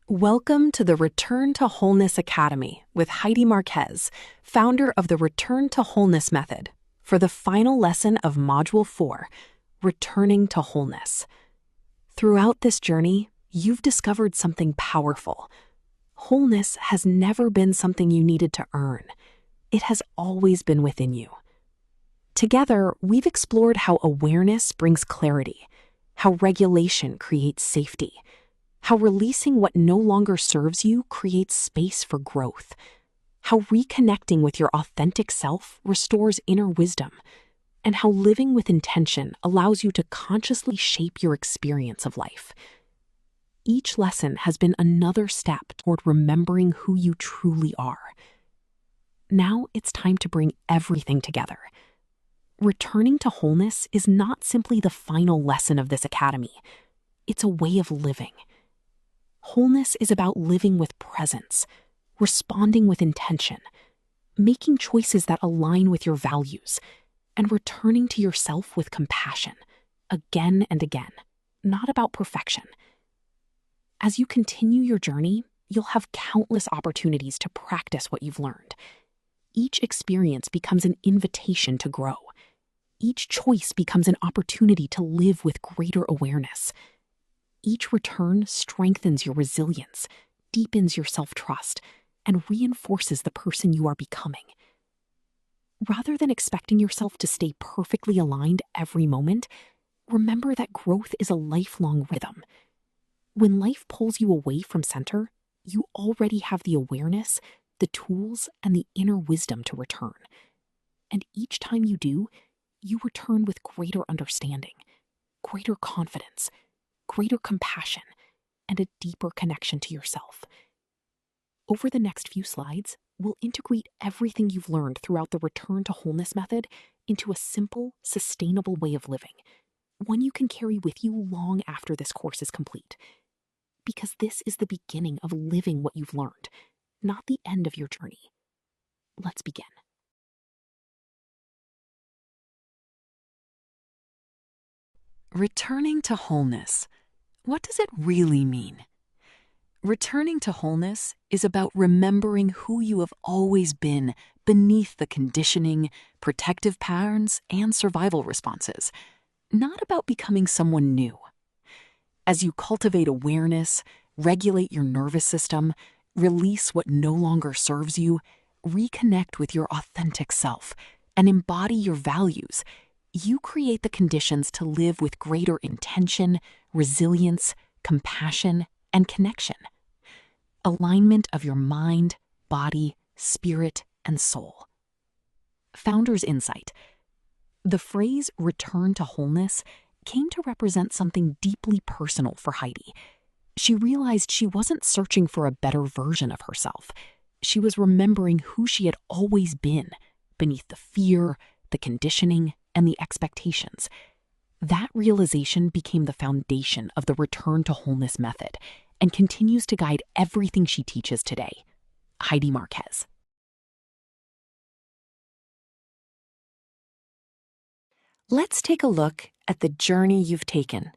Welcome to the Return to Wholeness Academy with Heidi Marquez, founder of the Return to Wholeness Method, for the final lesson of Module 4, Returning to Wholeness. Throughout this journey, you've discovered something powerful. Wholeness has never been something you needed to earn. It has always been within you. Together, we've explored how awareness brings clarity, how regulation creates safety, how releasing what no longer serves you creates space for growth, how reconnecting with your authentic self restores inner wisdom, and how living with intention allows you to consciously shape your experience of life. Each lesson has been another step toward remembering who you truly are. Now it's time to bring everything together. Returning to wholeness is not simply the final lesson of this academy. It's a way of living. Wholeness is about living with presence, responding with intention, making choices that align with your values, and returning to yourself with compassion, again and again, not about perfection. As you continue your journey, you'll have countless opportunities to practice what you've learned. Each experience becomes an invitation to grow. Each choice becomes an opportunity to live with greater awareness. Each return strengthens your resilience, deepens your self-trust, and reinforces the person you are becoming. Rather than expecting yourself to stay perfectly aligned every moment, remember that growth is a lifelong rhythm. When life pulls you away from center, you already have the awareness, the tools, and the inner wisdom to return. And each time you do, you return with greater understanding, greater confidence, greater compassion, and a deeper connection to yourself. Over the next few slides, we'll integrate everything you've learned throughout the Return to Wholeness method into a simple, sustainable way of living, one you can carry with you long after this course is complete. Because this is the beginning of living what you've learned, not the end of your journey. Let's begin. Returning to wholeness. What does it really mean? Returning to wholeness is about remembering who you have always been beneath the conditioning, protective patterns, and survival responses, not about becoming someone new. As you cultivate awareness, regulate your nervous system, release what no longer serves you, reconnect with your authentic self, and embody your values, you create the conditions to live with greater intention, resilience, compassion, and connection. Alignment of your mind, body, spirit, and soul. Founder's insight. The phrase return to wholeness came to represent something deeply personal for Heidi. She realized she wasn't searching for a better version of herself. She was remembering who she had always been, beneath the fear, the conditioning, and the expectations. That realization became the foundation of the Return to Wholeness method and continues to guide everything she teaches today. Heidi Marquez. Let's take a look at the journey you've taken.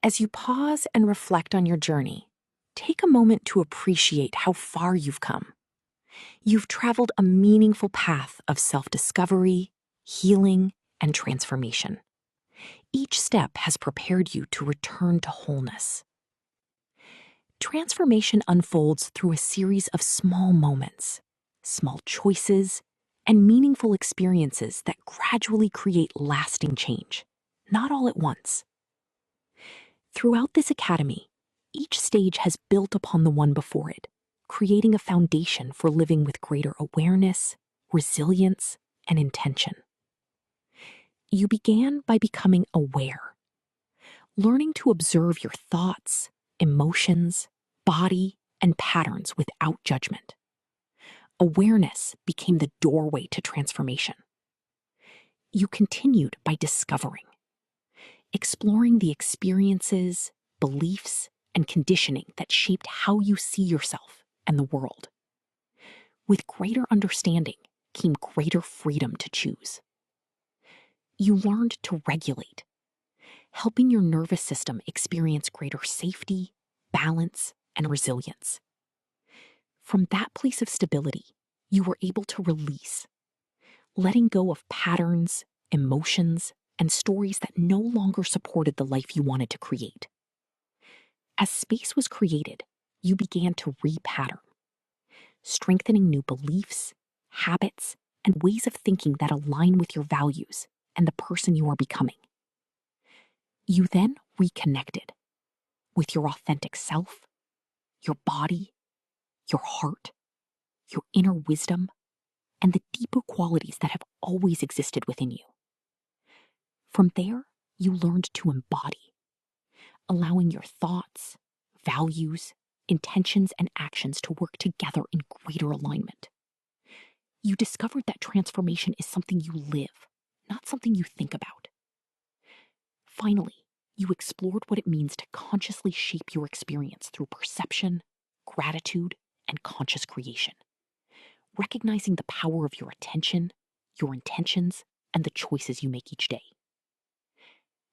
As you pause and reflect on your journey, take a moment to appreciate how far you've come. You've traveled a meaningful path of self-discovery, healing, and transformation. Each step has prepared you to return to wholeness. Transformation unfolds through a series of small moments, small choices, and meaningful experiences that gradually create lasting change, not all at once. Throughout this academy, each stage has built upon the one before it, creating a foundation for living with greater awareness, resilience, and intention. You began by becoming aware, learning to observe your thoughts, emotions, body, and patterns without judgment. Awareness became the doorway to transformation. You continued by discovering, exploring the experiences, beliefs, and conditioning that shaped how you see yourself and the world. With greater understanding came greater freedom to choose. You learned to regulate, helping your nervous system experience greater safety, balance, and resilience. From that place of stability, you were able to release, letting go of patterns, emotions, and stories that no longer supported the life you wanted to create. As space was created, you began to repattern, strengthening new beliefs, habits, and ways of thinking that align with your values and the person you are becoming. You then reconnected with your authentic self, your body, your heart, your inner wisdom, and the deeper qualities that have always existed within you. From there, you learned to embody, allowing your thoughts, values, intentions, and actions to work together in greater alignment. You discovered that transformation is something you live, not something you think about. Finally, you explored what it means to consciously shape your experience through perception, gratitude, and conscious creation, recognizing the power of your attention, your intentions, and the choices you make each day.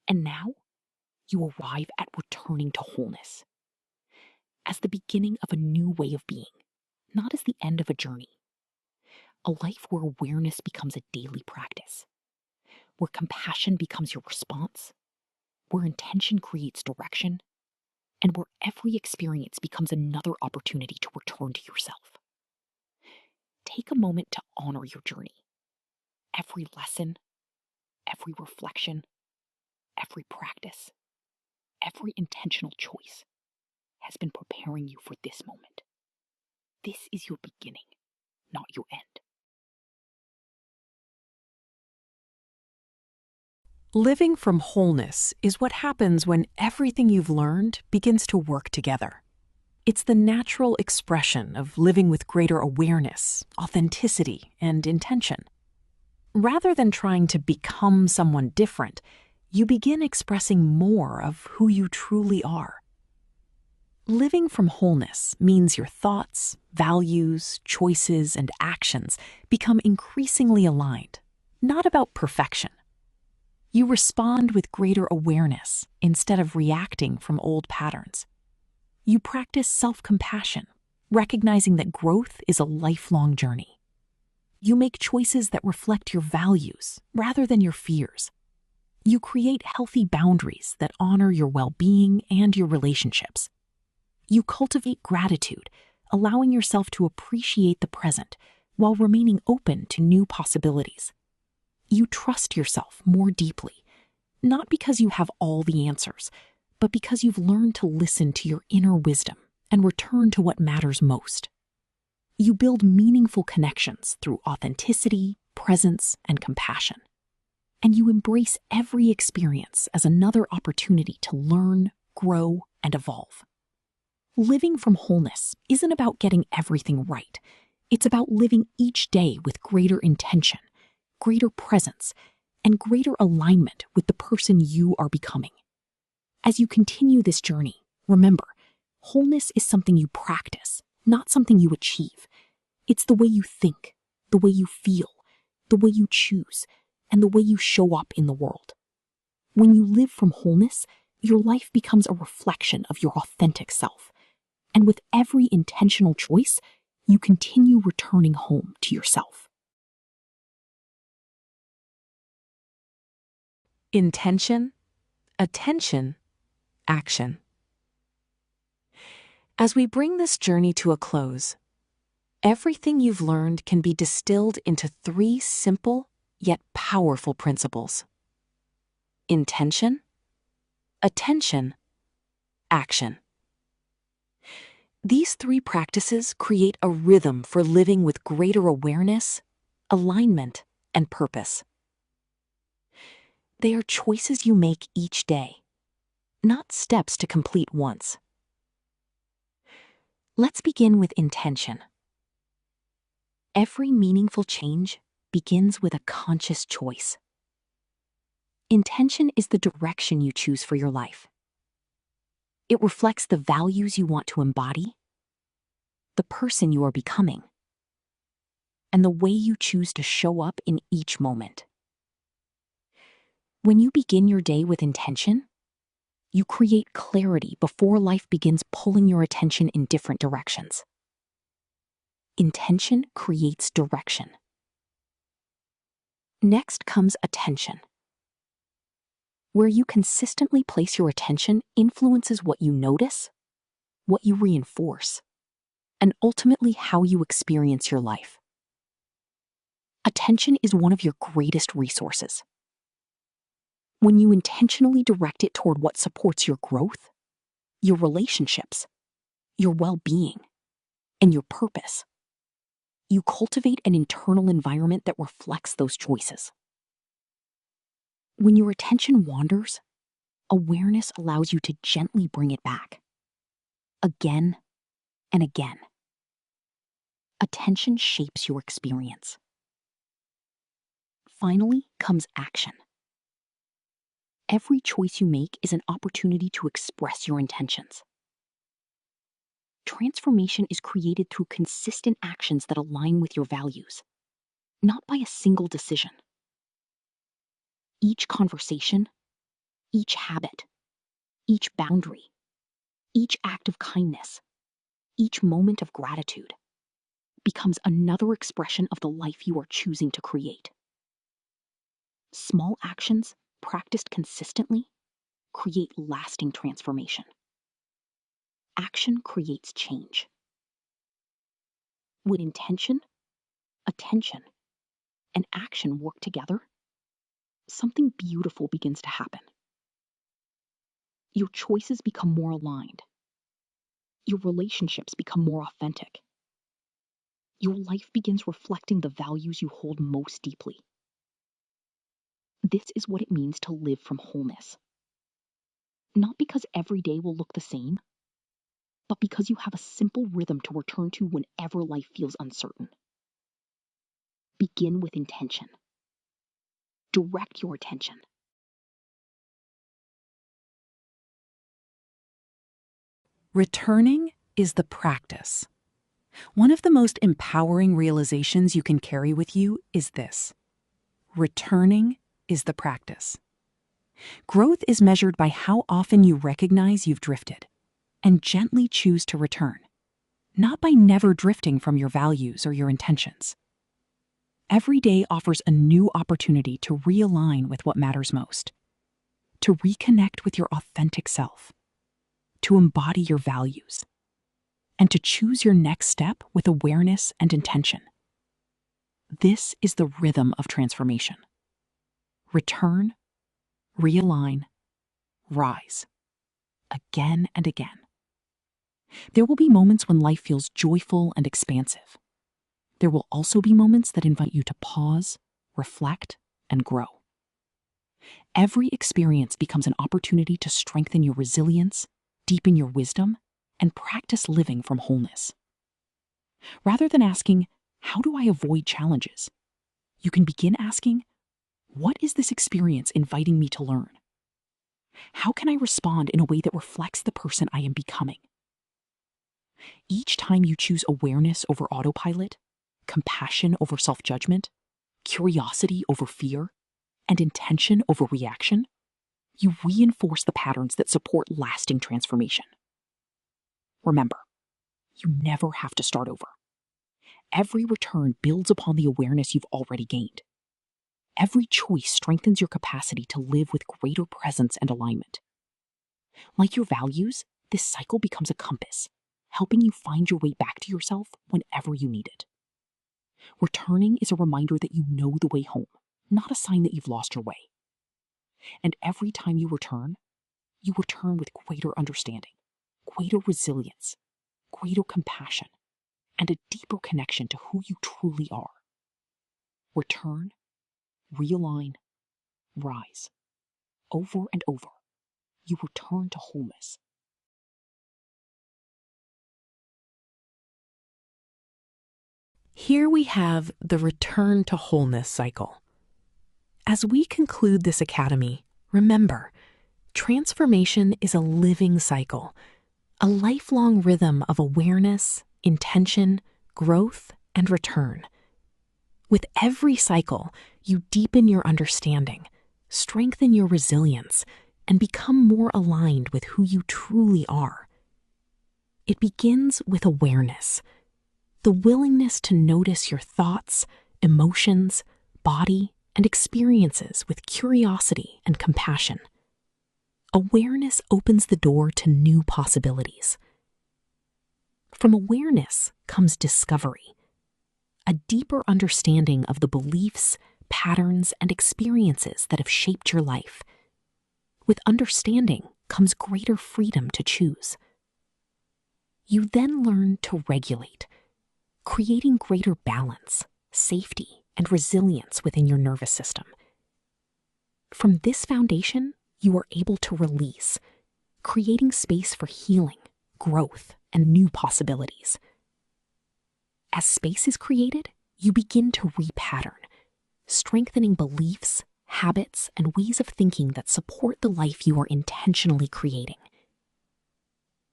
And now, you arrive at returning to wholeness, as the beginning of a new way of being, not as the end of a journey. A life where awareness becomes a daily practice, where compassion becomes your response, where intention creates direction, and where every experience becomes another opportunity to return to yourself. Take a moment to honor your journey. Every lesson, every reflection, every practice, every intentional choice has been preparing you for this moment. This is your beginning, not your end. Living from wholeness is what happens when everything you've learned begins to work together. It's the natural expression of living with greater awareness, authenticity, and intention. Rather than trying to become someone different, you begin expressing more of who you truly are. Living from wholeness means your thoughts, values, choices, and actions become increasingly aligned, not about perfection. You respond with greater awareness instead of reacting from old patterns. You practice self-compassion, recognizing that growth is a lifelong journey. You make choices that reflect your values rather than your fears. You create healthy boundaries that honor your well-being and your relationships. You cultivate gratitude, allowing yourself to appreciate the present while remaining open to new possibilities. You trust yourself more deeply, not because you have all the answers, but because you've learned to listen to your inner wisdom and return to what matters most. You build meaningful connections through authenticity, presence, and compassion. And you embrace every experience as another opportunity to learn, grow, and evolve. Living from wholeness isn't about getting everything right. It's about living each day with greater intention, greater presence, and greater alignment with the person you are becoming. As you continue this journey, remember, wholeness is something you practice, not something you achieve. It's the way you think, the way you feel, the way you choose, and the way you show up in the world. When you live from wholeness, your life becomes a reflection of your authentic self. And with every intentional choice, you continue returning home to yourself. Intention, attention, action. As we bring this journey to a close, everything you've learned can be distilled into 3 simple yet powerful principles: intention, attention, action. These 3 practices create a rhythm for living with greater awareness, alignment, and purpose. They are choices you make each day, not steps to complete once. Let's begin with intention. Every meaningful change begins with a conscious choice. Intention is the direction you choose for your life. It reflects the values you want to embody, the person you are becoming, and the way you choose to show up in each moment. When you begin your day with intention, You create clarity before life begins pulling your attention in different directions. Intention creates direction. Next comes attention. Where you consistently place your attention influences what you notice, what you reinforce, and ultimately how you experience your life. Attention is one of your greatest resources. When you intentionally direct it toward what supports your growth, your relationships, your well-being, and your purpose, you cultivate an internal environment that reflects those choices. When your attention wanders, awareness allows you to gently bring it back, again and again. Attention shapes your experience. Finally comes action. Every choice you make is an opportunity to express your intentions. Transformation is created through consistent actions that align with your values, not by a single decision. Each conversation, each habit, each boundary, each act of kindness, each moment of gratitude becomes another expression of the life you are choosing to create. Small actions, practiced consistently, create lasting transformation. Action creates change. When intention, attention, and action work together, something beautiful begins to happen. Your choices become more aligned. Your relationships become more authentic. Your life begins reflecting the values you hold most deeply. This is what it means to live from wholeness. Not because every day will look the same, but because you have a simple rhythm to return to whenever life feels uncertain. Begin with intention. Direct your attention. Returning is the practice. One of the most empowering realizations you can carry with you is this: returning is the practice. Growth is measured by how often you recognize you've drifted and gently choose to return, not by never drifting from your values or your intentions. Every day offers a new opportunity to realign with what matters most, to reconnect with your authentic self, to embody your values, and to choose your next step with awareness and intention. This is the rhythm of transformation. Return, realign, rise, again and again. There will be moments when life feels joyful and expansive. There will also be moments that invite you to pause, reflect, and grow. Every experience becomes an opportunity to strengthen your resilience, deepen your wisdom, and practice living from wholeness. Rather than asking, how do I avoid challenges? You can begin asking, what is this experience inviting me to learn? How can I respond in a way that reflects the person I am becoming? Each time you choose awareness over autopilot, compassion over self-judgment, curiosity over fear, and intention over reaction, you reinforce the patterns that support lasting transformation. Remember, you never have to start over. Every return builds upon the awareness you've already gained. Every choice strengthens your capacity to live with greater presence and alignment. Like your values, this cycle becomes a compass, helping you find your way back to yourself whenever you need it. Returning is a reminder that you know the way home, not a sign that you've lost your way. And every time you return with greater understanding, greater resilience, greater compassion, and a deeper connection to who you truly are. Return, realign, rise. Over and over, you return to wholeness. Here we have the return to wholeness cycle. As we conclude this academy, remember, transformation is a living cycle, a lifelong rhythm of awareness, intention, growth, and return. With every cycle, you deepen your understanding, strengthen your resilience, and become more aligned with who you truly are. It begins with awareness, the willingness to notice your thoughts, emotions, body, and experiences with curiosity and compassion. Awareness opens the door to new possibilities. From awareness comes discovery, a deeper understanding of the beliefs, patterns, and experiences that have shaped your life. With understanding comes greater freedom to choose. You then learn to regulate, creating greater balance, safety, and resilience within your nervous system. From this foundation, you are able to release, creating space for healing, growth, and new possibilities. As space is created, you begin to repattern, strengthening beliefs, habits, and ways of thinking that support the life you are intentionally creating.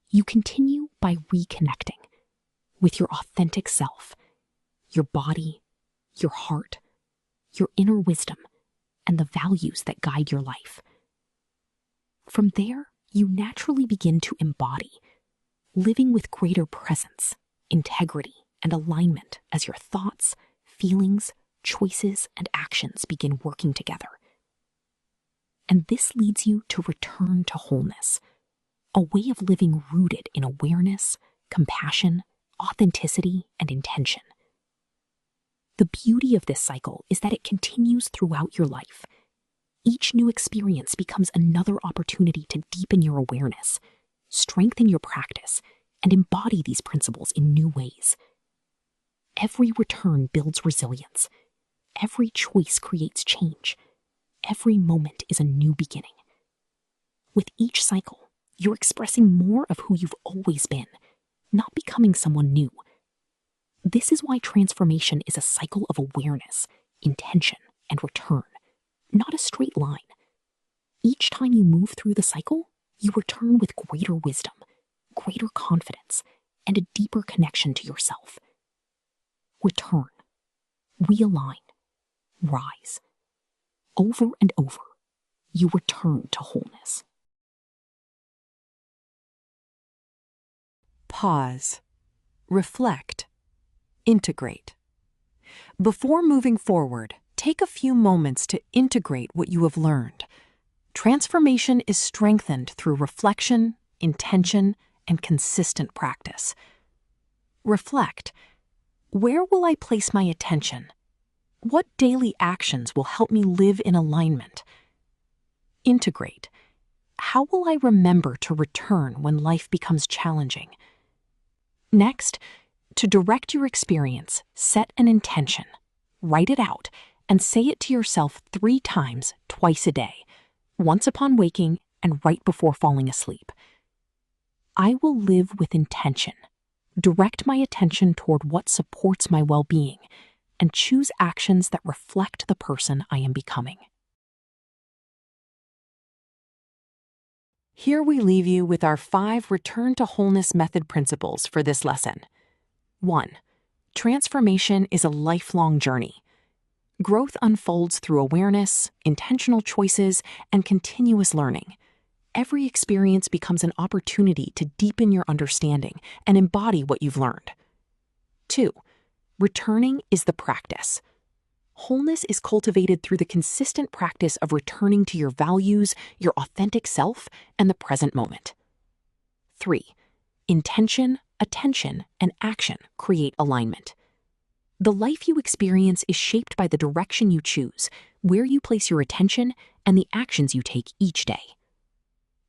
You continue by reconnecting with your authentic self, your body, your heart, your inner wisdom, and the values that guide your life. From there, you naturally begin to embody, living with greater presence, integrity, and alignment as your thoughts, feelings, choices, and actions begin working together. And this leads you to return to wholeness, a way of living rooted in awareness, compassion, authenticity, and intention. The beauty of this cycle is that it continues throughout your life. Each new experience becomes another opportunity to deepen your awareness, strengthen your practice, and embody these principles in new ways. Every return builds resilience. Every choice creates change. Every moment is a new beginning. With each cycle, you're expressing more of who you've always been, not becoming someone new. This is why transformation is a cycle of awareness, intention, and return, not a straight line. Each time you move through the cycle, you return with greater wisdom, greater confidence, and a deeper connection to yourself. Return, realign, rise. Over and over, you return to wholeness. Pause. Reflect. Integrate. Before moving forward, take a few moments to integrate what you have learned. Transformation is strengthened through reflection, intention, and consistent practice. Reflect. Where will I place my attention? What daily actions will help me live in alignment? Integrate. How will I remember to return when life becomes challenging? Next, to direct your experience, set an intention. Write it out and say it to yourself 3 times, twice a day, once upon waking and right before falling asleep. I will live with intention. Direct my attention toward what supports my well-being, and choose actions that reflect the person I am becoming. Here we leave you with our 5 Return to Wholeness Method principles for this lesson. 1. Transformation is a lifelong journey. Growth unfolds through awareness, intentional choices, and continuous learning. Every experience becomes an opportunity to deepen your understanding and embody what you've learned. 2. Returning is the practice. Wholeness is cultivated through the consistent practice of returning to your values, your authentic self, and the present moment. 3. Intention, attention, and action create alignment. The life you experience is shaped by the direction you choose, where you place your attention, and the actions you take each day.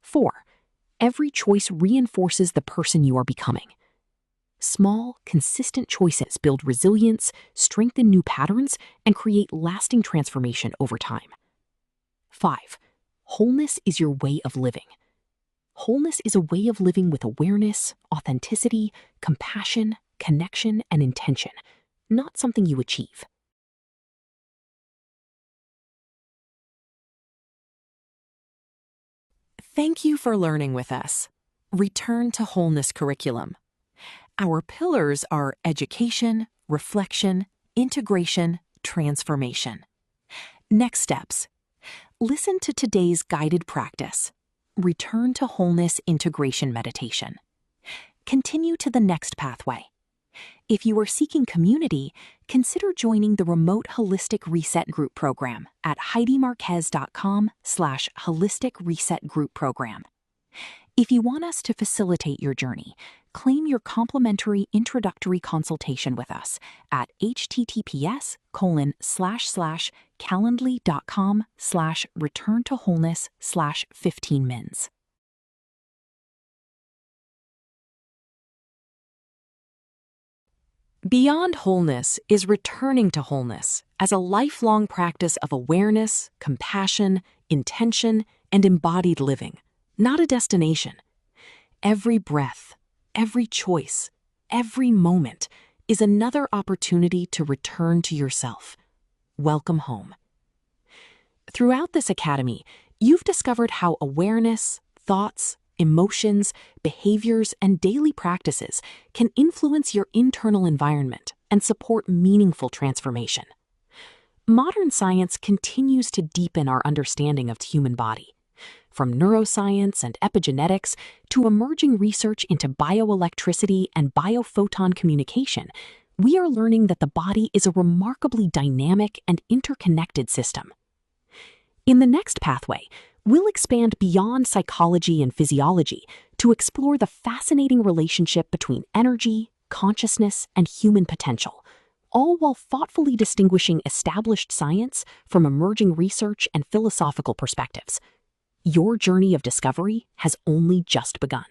4. Every choice reinforces the person you are becoming. Small, consistent choices build resilience, strengthen new patterns, and create lasting transformation over time. 5. Wholeness is your way of living. Wholeness is a way of living with awareness, authenticity, compassion, connection, and intention, not something you achieve. Thank you for learning with us. Return to Wholeness curriculum. Our pillars are education, reflection, integration, transformation. Next steps. Listen to today's guided practice. Return to Wholeness Integration Meditation. Continue to the next pathway. If you are seeking community, consider joining the Remote Holistic Reset Group program at HeidiMarquez.com/Holistic Reset Group Program. If you want us to facilitate your journey, claim your complimentary introductory consultation with us at https://calendly.com/returntoWholeness/15mins. Beyond wholeness is returning to wholeness as a lifelong practice of awareness, compassion, intention, and embodied living, not a destination. Every breath, every choice, every moment is another opportunity to return to yourself. Welcome home. Throughout this academy, you've discovered how awareness, thoughts, emotions, behaviors, and daily practices can influence your internal environment and support meaningful transformation. Modern science continues to deepen our understanding of the human body. From neuroscience and epigenetics to emerging research into bioelectricity and biophoton communication, we are learning that the body is a remarkably dynamic and interconnected system. In the next pathway, we'll expand beyond psychology and physiology to explore the fascinating relationship between energy, consciousness, and human potential, all while thoughtfully distinguishing established science from emerging research and philosophical perspectives. Your journey of discovery has only just begun.